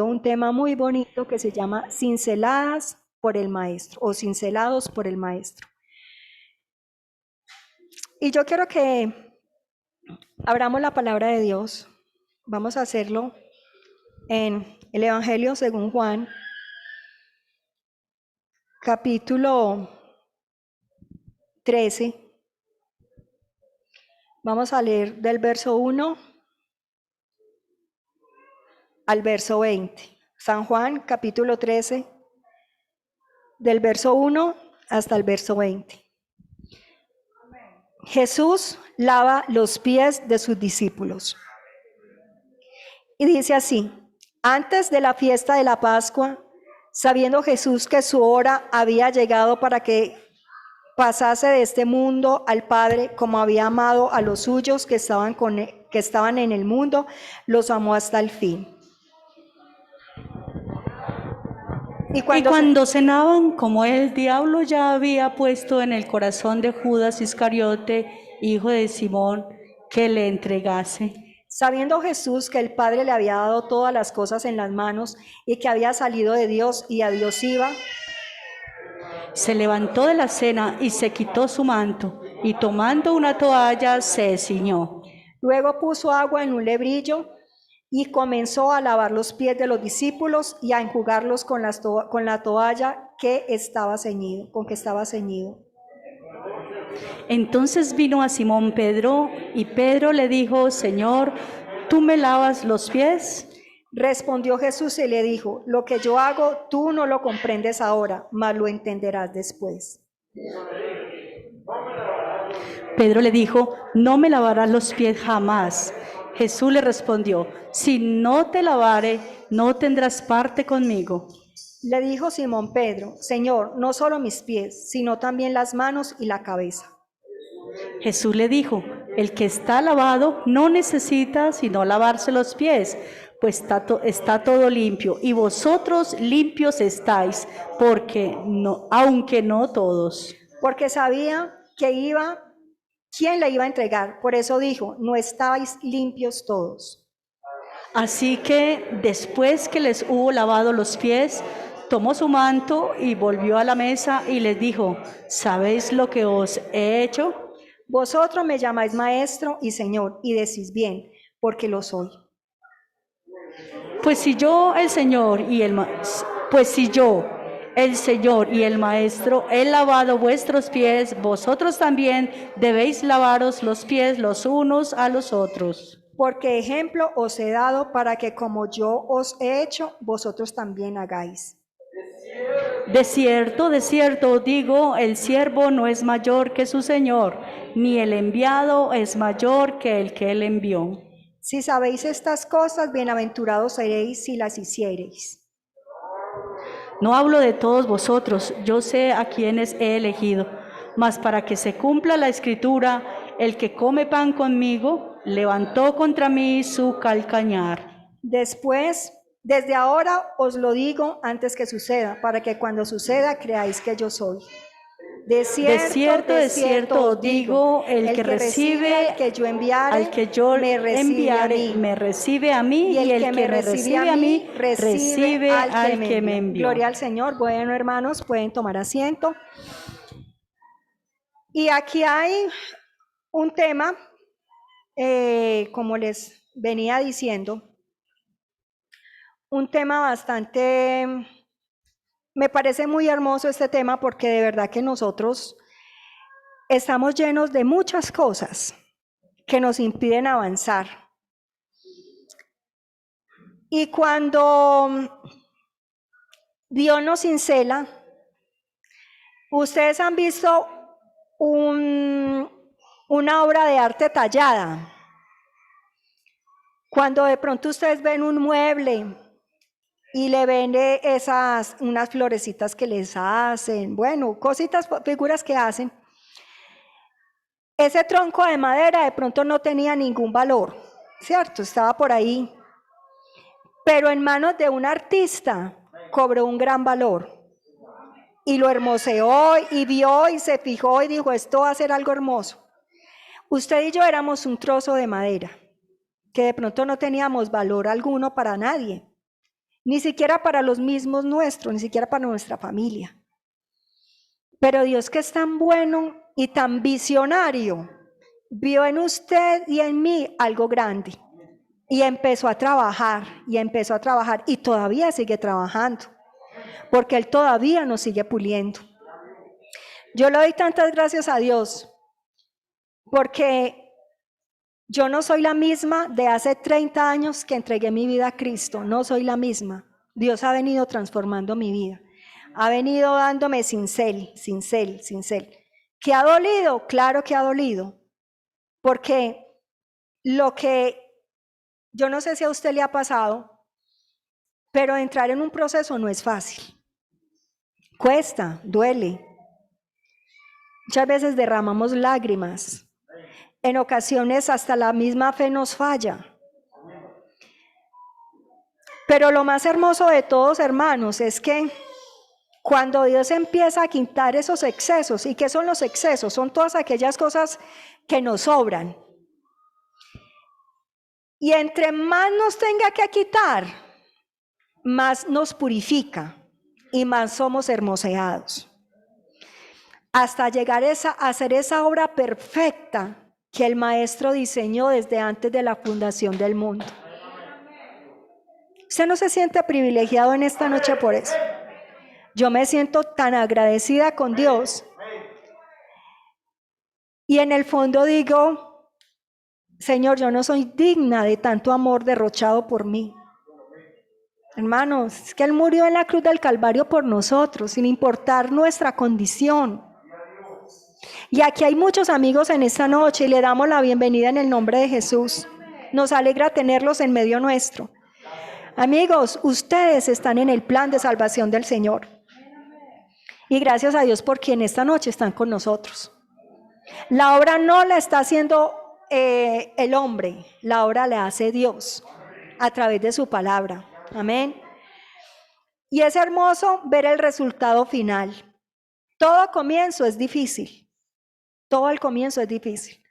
un tema muy bonito que se llama Cinceladas por el Maestro o Cincelados por el Maestro. Y yo quiero que abramos la palabra de Dios. Vamos a hacerlo en el Evangelio según Juan, capítulo 13. Vamos a leer del verso 1 al verso 20. San Juan, capítulo 13, del verso 1 hasta el verso 20. Jesús lava los pies de sus discípulos. Y dice así: antes de la fiesta de la Pascua, sabiendo Jesús que su hora había llegado para que pasase de este mundo al Padre, como había amado a los suyos que estaban en el mundo, los amó hasta el fin. Y cuando cenaban, como el diablo ya había puesto en el corazón de Judas Iscariote, hijo de Simón, que le entregase. Sabiendo Jesús que el Padre le había dado todas las cosas en las manos y que había salido de Dios y a Dios iba, se levantó de la cena y se quitó su manto, y tomando una toalla se ciñó. Luego puso agua en un lebrillo y comenzó a lavar los pies de los discípulos y a enjugarlos con la toalla con que estaba ceñido. Entonces vino a Simón Pedro, y Pedro le dijo: Señor, ¿tú me lavas los pies? Respondió Jesús y le dijo: lo que yo hago tú no lo comprendes ahora, mas lo entenderás después. Pedro le dijo: no me lavarás los pies jamás. Jesús le respondió: si no te lavare, no tendrás parte conmigo. Le dijo Simón Pedro: Señor, no solo mis pies, sino también las manos y la cabeza. Jesús le dijo: el que está lavado no necesita sino lavarse los pies, pues está todo limpio, y vosotros limpios estáis, aunque no todos. Porque sabía quién le iba a entregar, por eso dijo: no estáis limpios todos. Así que después que les hubo lavado los pies, tomó su manto y volvió a la mesa y les dijo: ¿sabéis lo que os he hecho? Vosotros me llamáis maestro y señor, y decís bien, porque lo soy. Pues si yo, el Señor y el Maestro, he lavado vuestros pies, vosotros también debéis lavaros los pies los unos a los otros. Porque ejemplo os he dado para que como yo os he hecho, vosotros también hagáis. De cierto os digo, el siervo no es mayor que su Señor, ni el enviado es mayor que el que él envió. Si sabéis estas cosas, bienaventurados seréis si las hiciereis. No hablo de todos vosotros, yo sé a quienes he elegido, mas para que se cumpla la Escritura, el que come pan conmigo levantó contra mí su calcañar. Desde ahora os lo digo antes que suceda, para que cuando suceda creáis que yo soy. De cierto os digo, el que recibe al que yo enviare, me recibe a mí, y el que me recibe a mí, recibe al que me envió. Gloria al Señor. Bueno, hermanos, pueden tomar asiento. Y aquí hay un tema, como les venía diciendo, un tema bastante, me parece muy hermoso este tema, porque de verdad que nosotros estamos llenos de muchas cosas que nos impiden avanzar. Y cuando Dios nos cincela, ustedes han visto una obra de arte tallada. Cuando de pronto ustedes ven un mueble y le ven unas florecitas que les hacen, bueno, cositas, figuras que hacen. Ese tronco de madera de pronto no tenía ningún valor, ¿cierto? Estaba por ahí. Pero en manos de un artista cobró un gran valor. Y lo hermoseó y vio y se fijó y dijo: esto va a ser algo hermoso. Usted y yo éramos un trozo de madera que de pronto no teníamos valor alguno para nadie. ni siquiera para los mismos nuestros, ni siquiera para nuestra familia. Pero Dios, que es tan bueno y tan visionario, vio en usted y en mí algo grande y empezó a trabajar y todavía sigue trabajando, porque Él todavía nos sigue puliendo. Yo le doy tantas gracias a Dios porque yo no soy la misma de hace 30 años que entregué mi vida a Cristo, no soy la misma. Dios ha venido transformando mi vida, ha venido dándome cincel. ¿Que ha dolido? Claro que ha dolido, porque lo que, yo no sé si a usted le ha pasado, pero entrar en un proceso no es fácil. Cuesta, duele. Muchas veces derramamos lágrimas. En ocasiones hasta la misma fe nos falla. Pero lo más hermoso de todos, hermanos, es que cuando Dios empieza a quitar esos excesos, ¿y qué son los excesos? Son todas aquellas cosas que nos sobran. Y entre más nos tenga que quitar, más nos purifica y más somos hermoseados. Hasta llegar a hacer esa obra perfecta que el Maestro diseñó desde antes de la fundación del mundo. ¿Usted no se siente privilegiado en esta noche por eso? Yo me siento tan agradecida con Dios. Y en el fondo digo, Señor, yo no soy digna de tanto amor derrochado por mí. Hermanos, es que Él murió en la cruz del Calvario por nosotros, sin importar nuestra condición. Y aquí hay muchos amigos en esta noche y le damos la bienvenida en el nombre de Jesús. Nos alegra tenerlos en medio nuestro. Amigos, ustedes están en el plan de salvación del Señor. Y gracias a Dios porque en esta noche están con nosotros. La obra no la está haciendo el hombre, la obra la hace Dios a través de su palabra. Amén. Y es hermoso ver el resultado final. Todo comienzo es difícil. Todo el comienzo es difícil.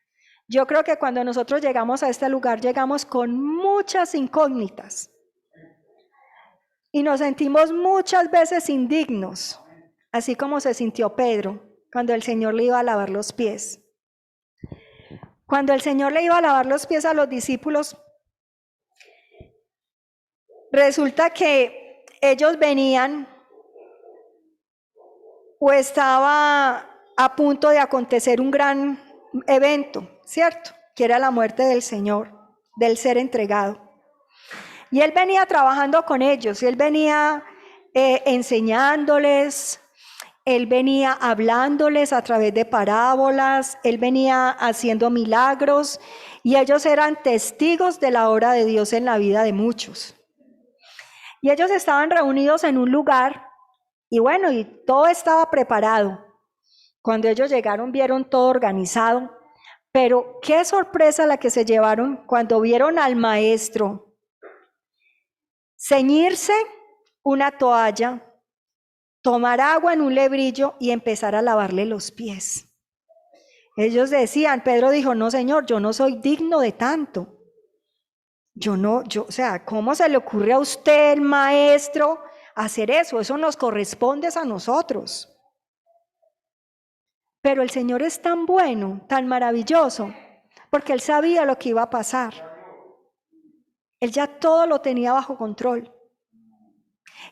Yo creo que cuando nosotros llegamos a este lugar, llegamos con muchas incógnitas. Y nos sentimos muchas veces indignos, así como se sintió Pedro cuando el Señor le iba a lavar los pies. Cuando el Señor le iba a lavar los pies a los discípulos, resulta que ellos venían o estaba a punto de acontecer un gran evento, ¿cierto? Que era la muerte del Señor, del ser entregado. Y Él venía trabajando con ellos, y Él venía enseñándoles, Él venía hablándoles a través de parábolas, Él venía haciendo milagros, y ellos eran testigos de la obra de Dios en la vida de muchos. Y ellos estaban reunidos en un lugar, y bueno, y todo estaba preparado. Cuando ellos llegaron, vieron todo organizado, pero qué sorpresa la que se llevaron cuando vieron al maestro ceñirse una toalla, tomar agua en un lebrillo y empezar a lavarle los pies. Ellos decían, Pedro dijo, no Señor, yo no soy digno de tanto. O sea, ¿cómo se le ocurre a usted, el maestro, hacer eso? Eso nos corresponde a nosotros. Pero el Señor es tan bueno, tan maravilloso, porque Él sabía lo que iba a pasar. Él ya todo lo tenía bajo control.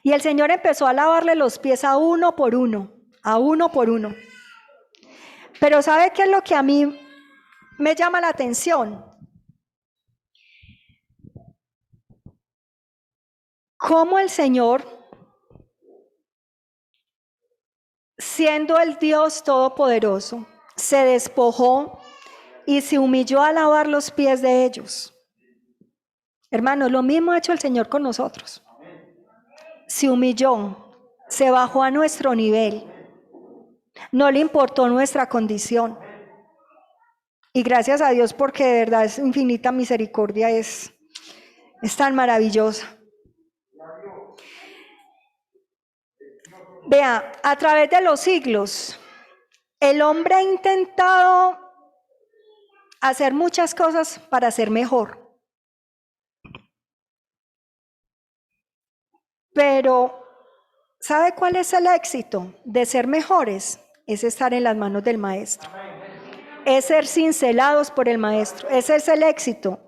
Y el Señor empezó a lavarle los pies a uno por uno, a uno por uno. Pero ¿sabe qué es lo que a mí me llama la atención? Cómo el Señor, siendo el Dios Todopoderoso, se despojó y se humilló a lavar los pies de ellos. Hermanos, lo mismo ha hecho el Señor con nosotros. Se humilló, se bajó a nuestro nivel. No le importó nuestra condición. Y gracias a Dios porque de verdad es infinita misericordia, es tan maravillosa. Vea, a través de los siglos, el hombre ha intentado hacer muchas cosas para ser mejor. Pero, ¿sabe cuál es el éxito de ser mejores? Es estar en las manos del Maestro. Es ser cincelados por el Maestro. Ese es el éxito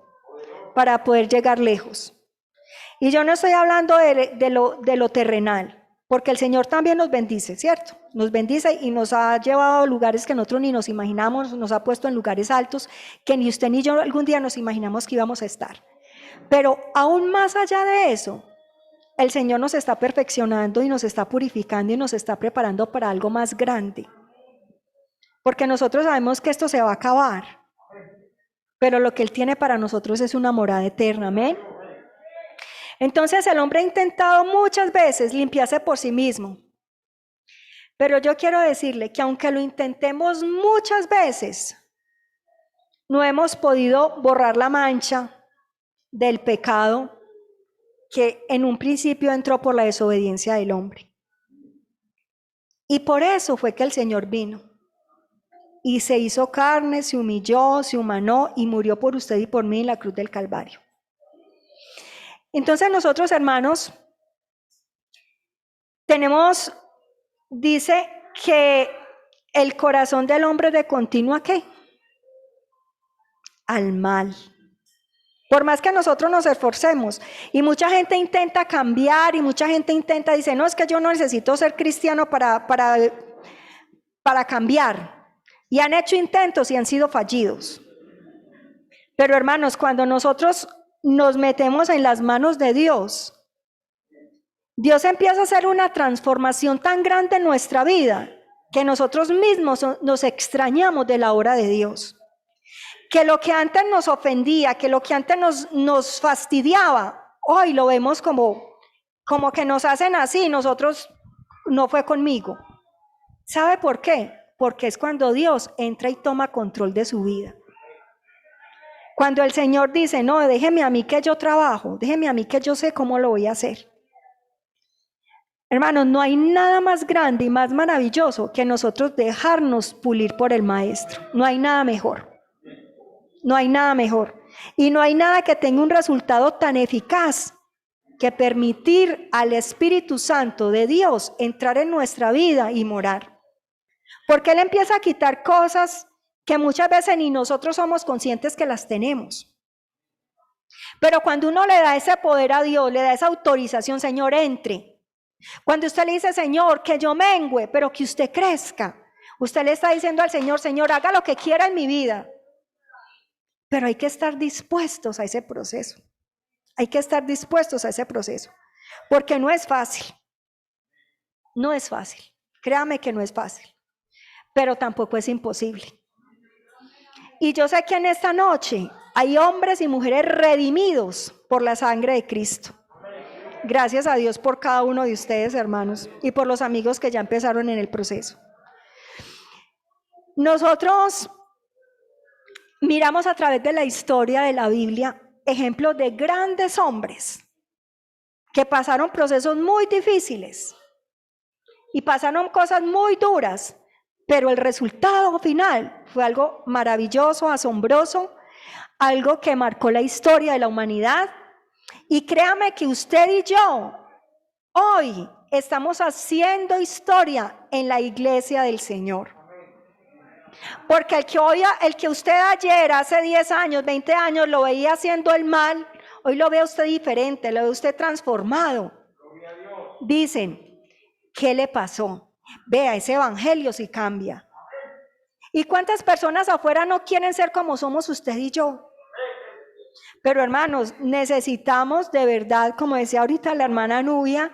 para poder llegar lejos. Y yo no estoy hablando de lo terrenal, porque el Señor también nos bendice, ¿cierto? Nos bendice y nos ha llevado a lugares que nosotros ni nos imaginamos, nos ha puesto en lugares altos que ni usted ni yo algún día nos imaginamos que íbamos a estar. Pero aún más allá de eso, el Señor nos está perfeccionando y nos está purificando y nos está preparando para algo más grande. Porque nosotros sabemos que esto se va a acabar, pero lo que Él tiene para nosotros es una morada eterna, amén. Entonces el hombre ha intentado muchas veces limpiarse por sí mismo. Pero yo quiero decirle que aunque lo intentemos muchas veces, no hemos podido borrar la mancha del pecado que en un principio entró por la desobediencia del hombre. Y por eso fue que el Señor vino. Y se hizo carne, se humilló, se humanó y murió por usted y por mí en la cruz del Calvario. Entonces nosotros, hermanos, dice que el corazón del hombre de continuo ¿a qué? Al mal. Por más que nosotros nos esforcemos, y mucha gente intenta cambiar, y mucha gente dice, no, es que yo no necesito ser cristiano para cambiar. Y han hecho intentos y han sido fallidos. Pero hermanos, cuando nosotros nos metemos en las manos de Dios, Dios empieza a hacer una transformación tan grande en nuestra vida que nosotros mismos nos extrañamos de la obra de Dios. Que lo que antes nos ofendía, que lo que antes nos fastidiaba, hoy lo vemos como que nos hacen así, nosotros no fue conmigo. ¿Sabe por qué? Porque es cuando Dios entra y toma control de su vida. Cuando el Señor dice, no, déjeme a mí que yo trabajo, déjeme a mí que yo sé cómo lo voy a hacer. Hermanos, no hay nada más grande y más maravilloso que nosotros dejarnos pulir por el Maestro. No hay nada mejor. No hay nada mejor. Y no hay nada que tenga un resultado tan eficaz que permitir al Espíritu Santo de Dios entrar en nuestra vida y morar. Porque Él empieza a quitar cosas que muchas veces ni nosotros somos conscientes que las tenemos. Pero cuando uno le da ese poder a Dios, le da esa autorización, Señor, entre. Cuando usted le dice, Señor, que yo mengüe, pero que usted crezca. Usted le está diciendo al Señor, Señor, haga lo que quiera en mi vida. Pero hay que estar dispuestos a ese proceso. Hay que estar dispuestos a ese proceso. Porque no es fácil. No es fácil. Créame que no es fácil. Pero tampoco es imposible. Y yo sé que en esta noche hay hombres y mujeres redimidos por la sangre de Cristo. Gracias a Dios por cada uno de ustedes, hermanos, y por los amigos que ya empezaron en el proceso. Nosotros miramos a través de la historia de la Biblia ejemplos de grandes hombres que pasaron procesos muy difíciles y pasaron cosas muy duras, pero el resultado final fue algo maravilloso, asombroso, algo que marcó la historia de la humanidad. Y créame que usted y yo hoy estamos haciendo historia en la iglesia del Señor. Porque el que usted ayer, hace 10 años, 20 años, lo veía haciendo el mal, hoy lo ve usted diferente, lo ve usted transformado. Dicen, ¿qué le pasó? Vea, ese evangelio sí cambia. ¿Y cuántas personas afuera no quieren ser como somos usted y yo? Pero hermanos, necesitamos de verdad, como decía ahorita la hermana Nubia,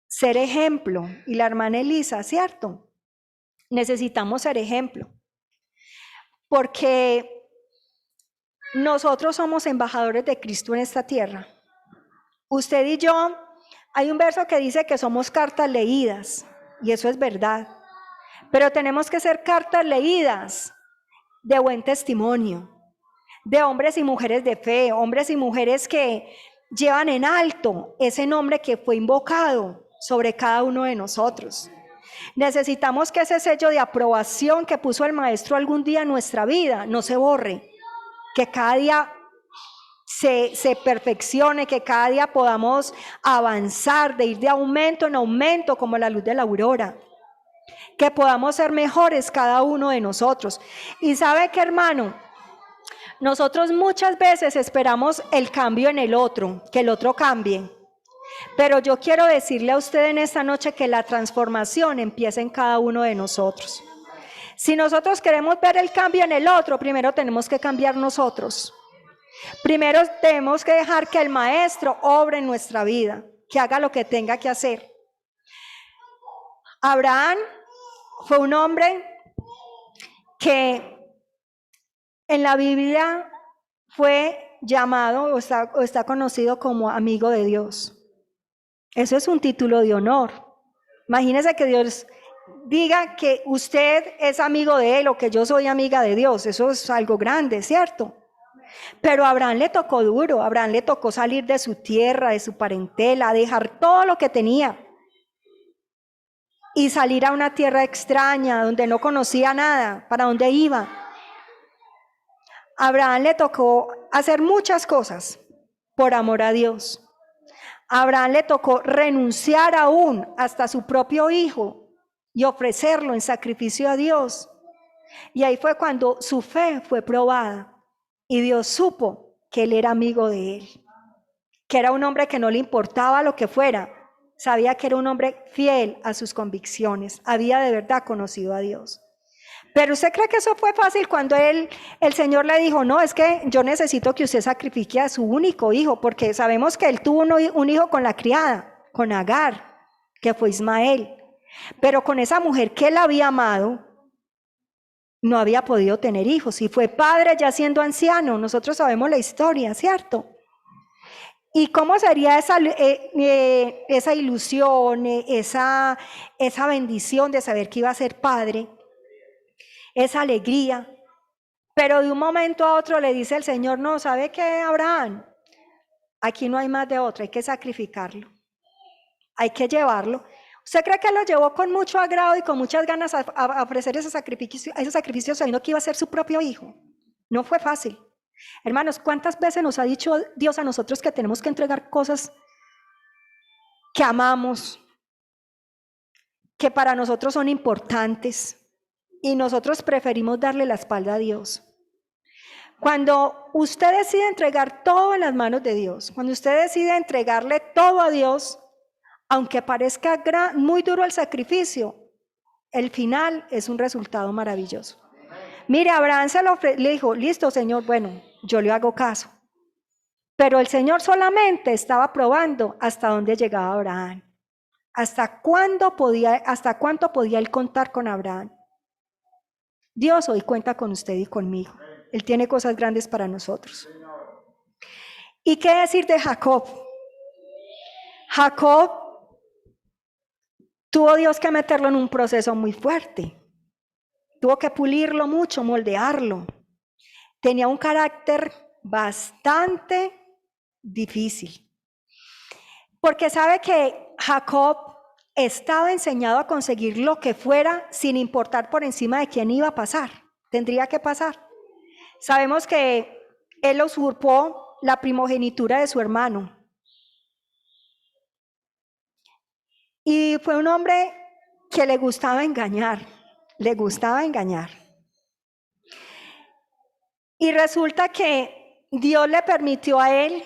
ser ejemplo. Y la hermana Elisa, ¿cierto? Necesitamos ser ejemplo. Porque nosotros somos embajadores de Cristo en esta tierra. Usted y yo, hay un verso que dice que somos cartas leídas. Y eso es verdad. Pero tenemos que ser cartas leídas de buen testimonio. De hombres y mujeres de fe, hombres y mujeres que llevan en alto ese nombre que fue invocado sobre cada uno de nosotros. Necesitamos que ese sello de aprobación que puso el Maestro algún día en nuestra vida no se borre, que cada día se perfeccione, que cada día podamos avanzar, de ir de aumento en aumento como la luz de la aurora. Que podamos ser mejores cada uno de nosotros. Y sabe que, hermano, nosotros muchas veces esperamos el cambio en el otro, que el otro cambie. Pero yo quiero decirle a usted en esta noche que la transformación empieza en cada uno de nosotros. Si nosotros queremos ver el cambio en el otro, primero tenemos que cambiar nosotros. Primero tenemos que dejar que el Maestro obre en nuestra vida, que haga lo que tenga que hacer. Abraham fue un hombre que en la Biblia fue llamado o está conocido como amigo de Dios. Eso es un título de honor. Imagínese que Dios diga que usted es amigo de Él o que yo soy amiga de Dios. Eso es algo grande, ¿cierto? Pero a Abraham le tocó duro. A Abraham le tocó salir de su tierra, de su parentela, dejar todo lo que tenía y salir a una tierra extraña donde no conocía nada, para dónde iba. A Abraham le tocó hacer muchas cosas por amor a Dios. A Abraham le tocó renunciar aún hasta su propio hijo y ofrecerlo en sacrificio a Dios. Y ahí fue cuando su fe fue probada y Dios supo que él era amigo de él, que era un hombre que no le importaba lo que fuera. Sabía que era un hombre fiel a sus convicciones, había de verdad conocido a Dios. Pero ¿usted cree que eso fue fácil cuando el Señor le dijo, no, es que yo necesito que usted sacrifique a su único hijo, porque sabemos que él tuvo un hijo con la criada, con Agar, que fue Ismael, pero con esa mujer que él había amado, no había podido tener hijos, y fue padre ya siendo anciano. Nosotros sabemos la historia, ¿cierto? ¿Y cómo sería esa ilusión, esa bendición de saber que iba a ser padre? Esa alegría. Pero de un momento a otro le dice el Señor, no, ¿sabe qué, Abraham? Aquí no hay más de otra, hay que sacrificarlo. Hay que llevarlo. ¿Usted cree que lo llevó con mucho agrado y con muchas ganas a ofrecer ese sacrificio sabiendo que iba a ser su propio hijo? No fue fácil. Hermanos, ¿cuántas veces nos ha dicho Dios a nosotros que tenemos que entregar cosas que amamos, que para nosotros son importantes, y nosotros preferimos darle la espalda a Dios? Cuando usted decide entregar todo en las manos de Dios, cuando usted decide entregarle todo a Dios, aunque parezca muy duro el sacrificio, el final es un resultado maravilloso. Mire, Abraham le dijo, listo, Señor, bueno, yo le hago caso. Pero el Señor solamente estaba probando hasta dónde llegaba Abraham. Hasta cuánto podía él contar con Abraham. Dios hoy cuenta con usted y conmigo. Él tiene cosas grandes para nosotros. ¿Y qué decir de Jacob? Jacob tuvo Dios que meterlo en un proceso muy fuerte. Tuvo que pulirlo mucho, moldearlo. Tenía un carácter bastante difícil. Porque sabe que Jacob estaba enseñado a conseguir lo que fuera sin importar por encima de quién iba a pasar. Tendría que pasar. Sabemos que él usurpó la primogenitura de su hermano. Y fue un hombre que le gustaba engañar. Y resulta que Dios le permitió a él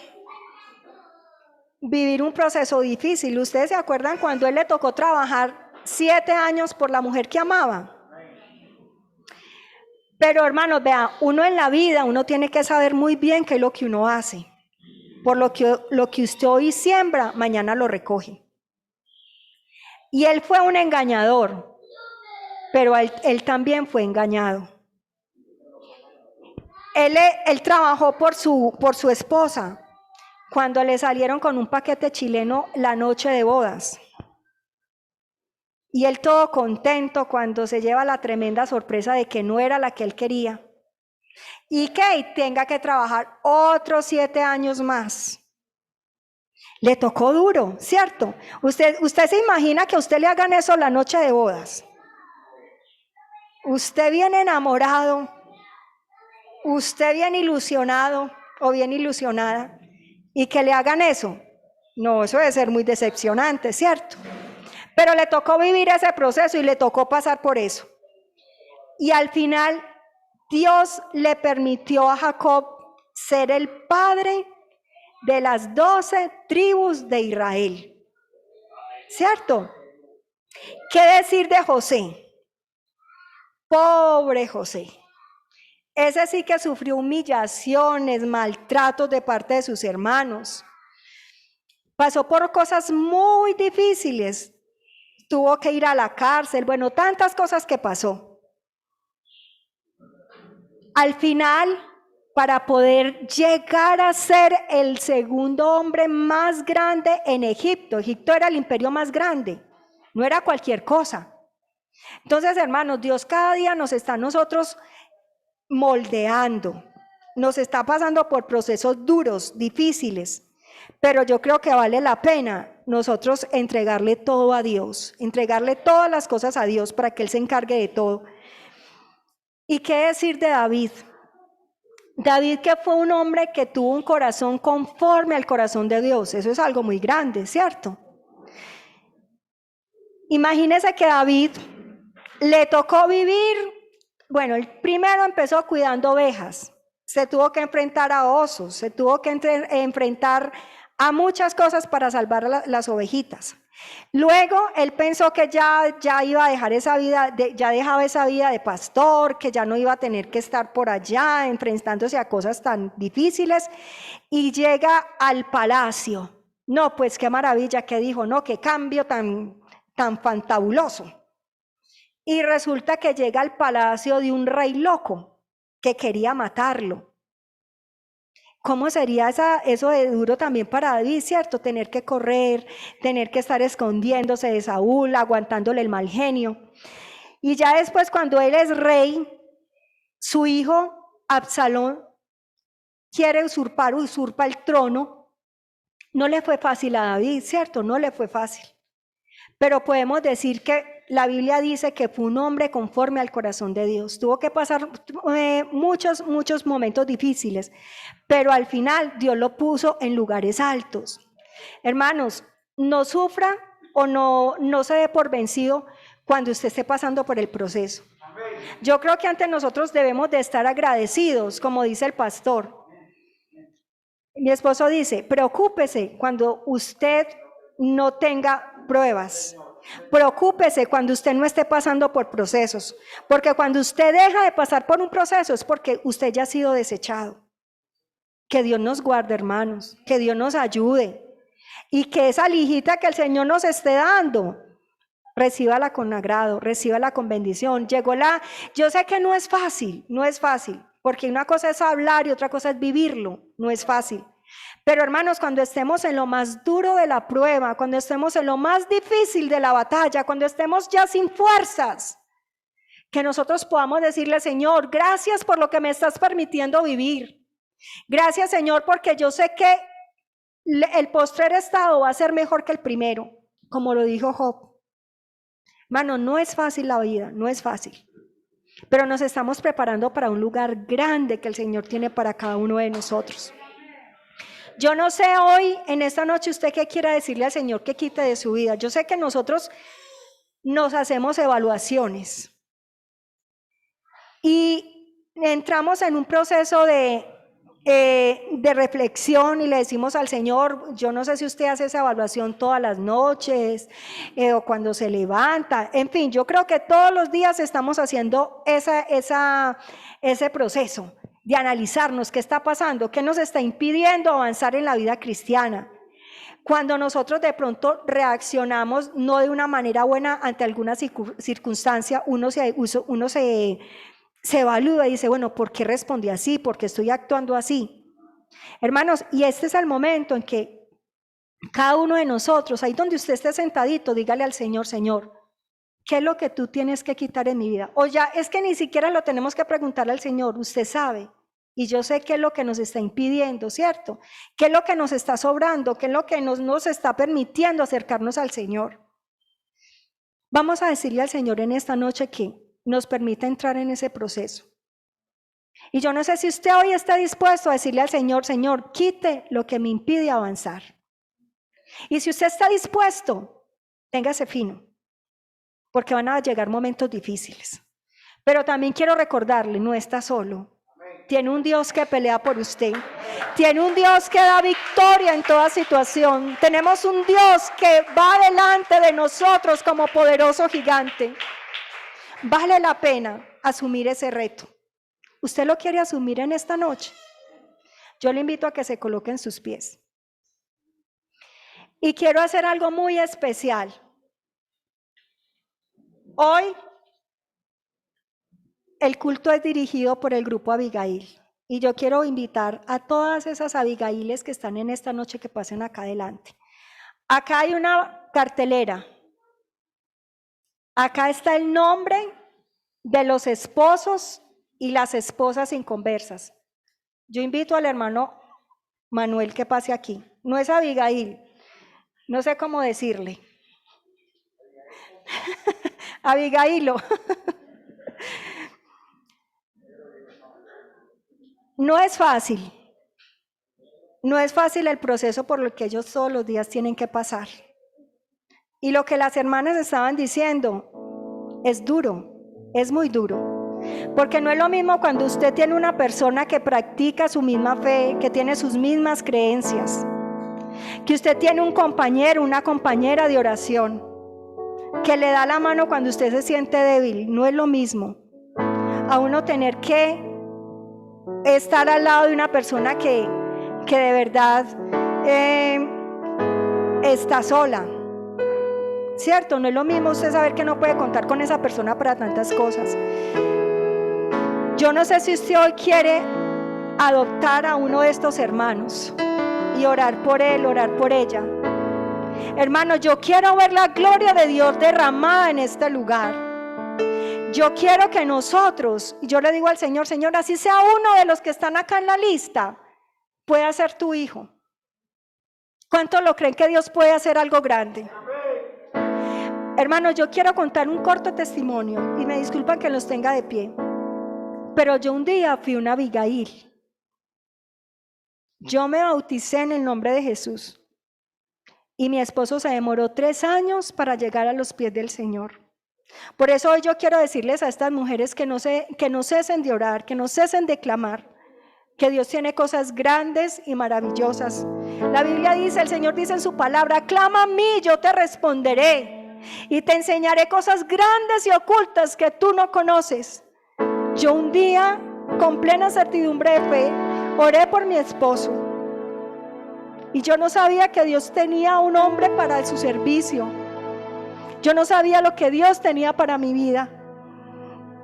vivir un proceso difícil. ¿Ustedes se acuerdan cuando él le tocó trabajar 7 años por la mujer que amaba? Pero hermanos, vea, uno en la vida, uno tiene que saber muy bien qué es lo que uno hace. Por lo que usted hoy siembra, mañana lo recoge. Y él fue un engañador, pero él también fue engañado. Él trabajó por su esposa cuando le salieron con un paquete chileno la noche de bodas. Y él todo contento cuando se lleva la tremenda sorpresa de que no era la que él quería. Y que tenga que trabajar otros 7 años más. Le tocó duro, ¿cierto? Usted se imagina que a usted le hagan eso la noche de bodas. Usted viene enamorado, usted viene ilusionado, o bien ilusionada, y que le hagan eso. No, eso debe ser muy decepcionante, ¿cierto? Pero le tocó vivir ese proceso y le tocó pasar por eso. Y al final, Dios le permitió a Jacob ser el padre de las 12 tribus de Israel. ¿Cierto? ¿Qué decir de José? Pobre José. Ese sí que sufrió humillaciones, maltratos de parte de sus hermanos. Pasó por cosas muy difíciles. Tuvo que ir a la cárcel. Bueno, tantas cosas que pasó. Al final, para poder llegar a ser el segundo hombre más grande en Egipto. Egipto era el imperio más grande, no era cualquier cosa. Entonces, hermanos, Dios cada día nos está a nosotros moldeando, nos está pasando por procesos duros, difíciles, pero yo creo que vale la pena nosotros entregarle todo a Dios, entregarle todas las cosas a Dios para que Él se encargue de todo. ¿Y qué decir de David? David, que fue un hombre que tuvo un corazón conforme al corazón de Dios. Eso es algo muy grande, ¿cierto? Imagínese que David le tocó vivir, bueno, el primero empezó cuidando ovejas, se tuvo que enfrentar a osos, se tuvo que enfrentar a muchas cosas para salvar a las ovejitas. Luego él pensó que ya iba a dejar esa vida, ya dejaba esa vida de pastor, que ya no iba a tener que estar por allá enfrentándose a cosas tan difíciles, y llega al palacio. No, pues qué maravilla, que dijo, no, qué cambio tan fantabuloso. Y resulta que llega al palacio de un rey loco que quería matarlo. ¿Cómo sería eso de duro también para David, cierto? Tener que correr, tener que estar escondiéndose de Saúl, aguantándole el mal genio. Y ya después, cuando él es rey, su hijo Absalón quiere usurpa el trono. No le fue fácil a David, ¿cierto? No le fue fácil. Pero podemos decir que la Biblia dice que fue un hombre conforme al corazón de Dios. Tuvo que pasar muchos momentos difíciles, pero al final Dios lo puso en lugares altos. Hermanos, no sufra o no se dé por vencido cuando usted esté pasando por el proceso. Yo creo que ante nosotros debemos de estar agradecidos, como dice el pastor. Mi esposo dice, preocúpese cuando usted no tenga pruebas. Preocúpese cuando usted no esté pasando por procesos, porque cuando usted deja de pasar por un proceso es porque usted ya ha sido desechado. Que Dios nos guarde, hermanos, que Dios nos ayude y que esa lijita que el Señor nos esté dando, recíbala con agrado, recíbala con bendición. Yo sé que no es fácil, porque una cosa es hablar y otra cosa es vivirlo, no es fácil. Pero hermanos, cuando estemos en lo más duro de la prueba, cuando estemos en lo más difícil de la batalla, cuando estemos ya sin fuerzas, que nosotros podamos decirle, Señor, gracias por lo que me estás permitiendo vivir. Gracias, Señor, porque yo sé que el postrer estado va a ser mejor que el primero, como lo dijo Job. Hermano, no es fácil la vida, no es fácil. Pero nos estamos preparando para un lugar grande que el Señor tiene para cada uno de nosotros. Yo no sé hoy, en esta noche, usted qué quiera decirle al Señor que quite de su vida. Yo sé que nosotros nos hacemos evaluaciones y entramos en un proceso de reflexión y le decimos al Señor, yo no sé si usted hace esa evaluación todas las noches o cuando se levanta. En fin, yo creo que todos los días estamos haciendo ese proceso de analizarnos qué está pasando, qué nos está impidiendo avanzar en la vida cristiana. Cuando nosotros de pronto reaccionamos no de una manera buena ante alguna circunstancia, uno se evalúa y dice, bueno, ¿por qué respondí así? ¿Por qué estoy actuando así? Hermanos, y este es el momento en que cada uno de nosotros, ahí donde usted esté sentadito, dígale al Señor, Señor, ¿qué es lo que tú tienes que quitar en mi vida? O ya es que ni siquiera lo tenemos que preguntarle al Señor, usted sabe. Y yo sé qué es lo que nos está impidiendo, ¿cierto? ¿Qué es lo que nos está sobrando? ¿Qué es lo que nos está permitiendo acercarnos al Señor? Vamos a decirle al Señor en esta noche que nos permita entrar en ese proceso. Y yo no sé si usted hoy está dispuesto a decirle al Señor, Señor, quite lo que me impide avanzar. Y si usted está dispuesto, téngase fino, porque van a llegar momentos difíciles. Pero también quiero recordarle, no está solo. Tiene un Dios que pelea por usted. Tiene un Dios que da victoria en toda situación. Tenemos un Dios que va delante de nosotros como poderoso gigante. Vale la pena asumir ese reto. ¿Usted lo quiere asumir en esta noche? Yo le invito a que se coloque en sus pies. Y quiero hacer algo muy especial. Hoy el culto es dirigido por el grupo Abigail. Y yo quiero invitar a todas esas Abigailes que están en esta noche que pasen acá adelante. Acá hay una cartelera. Acá está el nombre de los esposos y las esposas inconversas. Yo invito al hermano Manuel que pase aquí. No es Abigail, no sé cómo decirle. Abigailo. No es fácil. No es fácil el proceso por el que ellos todos los días tienen que pasar. Y lo que las hermanas estaban diciendo es duro, es muy duro. Porque no es lo mismo cuando usted tiene una persona que practica su misma fe, que tiene sus mismas creencias, que usted tiene un compañero, una compañera de oración, que le da la mano cuando usted se siente débil. No es lo mismo a uno tener que estar al lado de una persona que de verdad está sola, ¿cierto? No es lo mismo usted saber que no puede contar con esa persona para tantas cosas. Yo no sé si usted hoy quiere adoptar a uno de estos hermanos y orar por él, orar por ella. Hermano, yo quiero ver la gloria de Dios derramada en este lugar. Yo quiero que nosotros, y yo le digo al Señor, Señor, así sea uno de los que están acá en la lista, pueda ser tu hijo. ¿Cuántos lo creen que Dios puede hacer algo grande? Hermano, yo quiero contar un corto testimonio y me disculpan que los tenga de pie. Pero yo un día fui una Abigail. Yo me bauticé en el nombre de Jesús. Y mi esposo se demoró 3 años para llegar a los pies del Señor. Por eso hoy yo quiero decirles a estas mujeres que no cesen de orar, que no cesen de clamar, que Dios tiene cosas grandes y maravillosas. La Biblia dice, el Señor dice en su palabra, clama a mí, yo te responderé y te enseñaré cosas grandes y ocultas que tú no conoces. Yo un día, con plena certidumbre de fe, oré por mi esposo. Y yo no sabía que Dios tenía un hombre para su servicio. Yo no sabía lo que Dios tenía para mi vida.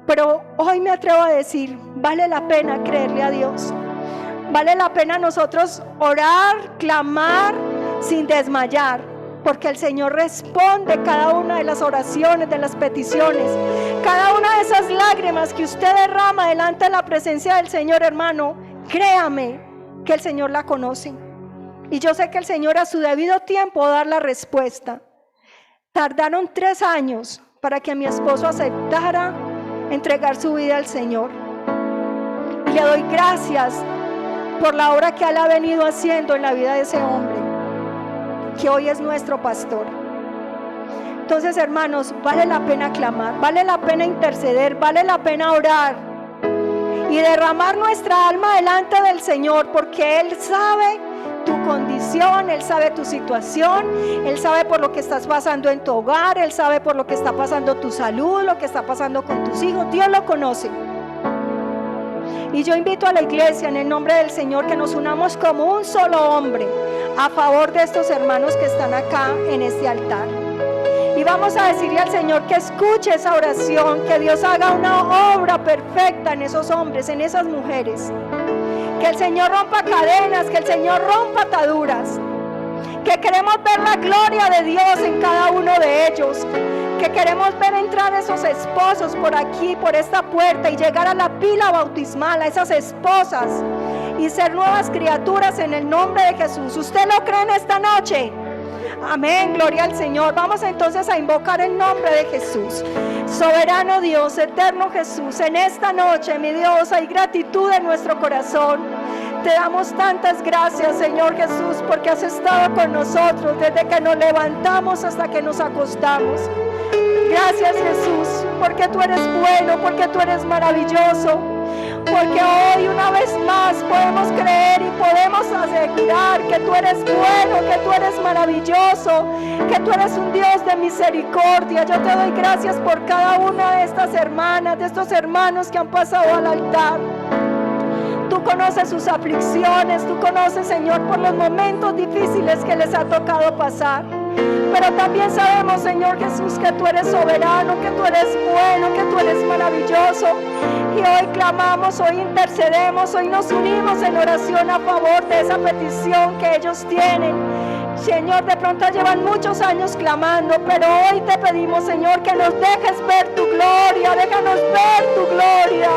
Pero hoy me atrevo a decir, vale la pena creerle a Dios. Vale la pena nosotros orar, clamar sin desmayar, porque el Señor responde cada una de las oraciones, de las peticiones, cada una de esas lágrimas que usted derrama delante de la presencia del Señor, hermano. Créame que el Señor la conoce. Y yo sé que el Señor a su debido tiempo va a dar la respuesta. Tardaron 3 años para que mi esposo aceptara entregar su vida al Señor. Y le doy gracias por la obra que Él ha venido haciendo en la vida de ese hombre, que hoy es nuestro pastor. Entonces, hermanos, vale la pena clamar, vale la pena interceder, vale la pena orar y derramar nuestra alma delante del Señor, porque Él sabe tu condición, Él sabe tu situación, Él sabe por lo que estás pasando en tu hogar, Él sabe por lo que está pasando tu salud, lo que está pasando con tus hijos. Dios lo conoce. Y yo invito a la iglesia en el nombre del Señor que nos unamos como un solo hombre a favor de estos hermanos que están acá en este altar. Y vamos a decirle al Señor que escuche esa oración, que Dios haga una obra perfecta en esos hombres, en esas mujeres. Que el Señor rompa cadenas, que el Señor rompa ataduras. Que queremos ver la gloria de Dios en cada uno de ellos. Que queremos ver entrar esos esposos por aquí, por esta puerta, y llegar a la pila bautismal, a esas esposas, y ser nuevas criaturas en el nombre de Jesús. ¿Usted lo cree en esta noche? Amén, gloria al Señor. Vamos entonces a invocar el nombre de Jesús. Soberano Dios, eterno Jesús, en esta noche, mi Dios, hay gratitud en nuestro corazón. Te damos tantas gracias, Señor Jesús, porque has estado con nosotros desde que nos levantamos hasta que nos acostamos. Gracias, Jesús, porque tú eres bueno, porque tú eres maravilloso, porque hoy una vez más podemos creer y podemos asegurar que tú eres bueno, que tú eres maravilloso, que tú eres un Dios de misericordia. Yo te doy gracias por cada una de estas hermanas, de estos hermanos que han pasado al altar. Tú conoces sus aflicciones, tú conoces, Señor, por los momentos difíciles que les ha tocado pasar. Pero también sabemos, Señor Jesús, que tú eres soberano, que tú eres bueno, que tú eres maravilloso. Y hoy clamamos, hoy intercedemos, hoy nos unimos en oración a favor de esa petición que ellos tienen. Señor, de pronto llevan muchos años clamando, pero hoy te pedimos, Señor, que nos dejes ver tu gloria, déjanos ver tu gloria.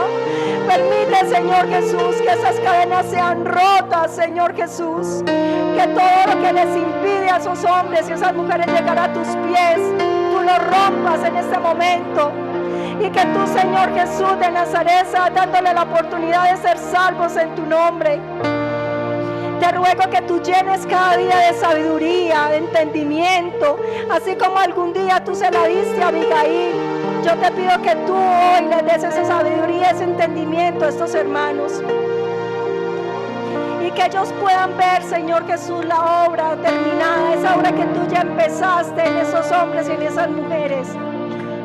Permite, Señor Jesús, que esas cadenas sean rotas, Señor Jesús, que todo lo que les impide a esos hombres y a esas mujeres llegar a tus pies, tú lo rompas en este momento. Y que tú, Señor Jesús de Nazaret, dándole la oportunidad de ser salvos en tu nombre. Te ruego que tú llenes cada día de sabiduría, de entendimiento, así como algún día tú se la diste a Abigail. Yo te pido que tú hoy les des esa sabiduría, ese entendimiento a estos hermanos. Y que ellos puedan ver, Señor Jesús, la obra terminada, esa obra que tú ya empezaste en esos hombres y en esas mujeres.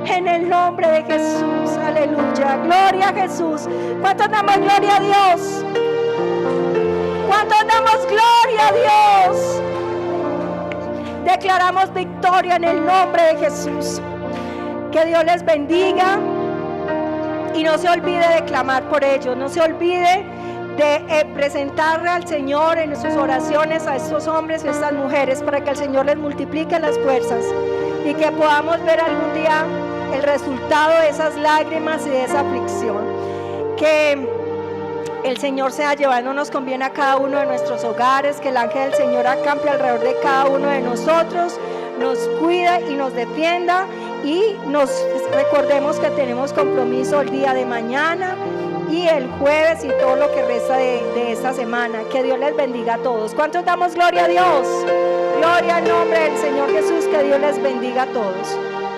En el nombre de Jesús, aleluya. Gloria a Jesús. ¿Cuántos damos gloria a Dios? ¿Cuántos damos gloria a Dios? Declaramos victoria en el nombre de Jesús. Que Dios les bendiga y no se olvide de clamar por ellos, no se olvide de presentarle al Señor en sus oraciones a estos hombres y a estas mujeres para que el Señor les multiplique las fuerzas y que podamos ver algún día el resultado de esas lágrimas y de esa aflicción. Que el Señor sea llevándonos con bien a cada uno de nuestros hogares, que el ángel del Señor acampe alrededor de cada uno de nosotros, nos cuida y nos defienda, y nos recordemos que tenemos compromiso el día de mañana y el jueves y todo lo que resta de esta semana. Que Dios les bendiga a todos. ¿Cuántos damos gloria a Dios? Gloria al nombre del Señor Jesús. Que Dios les bendiga a todos.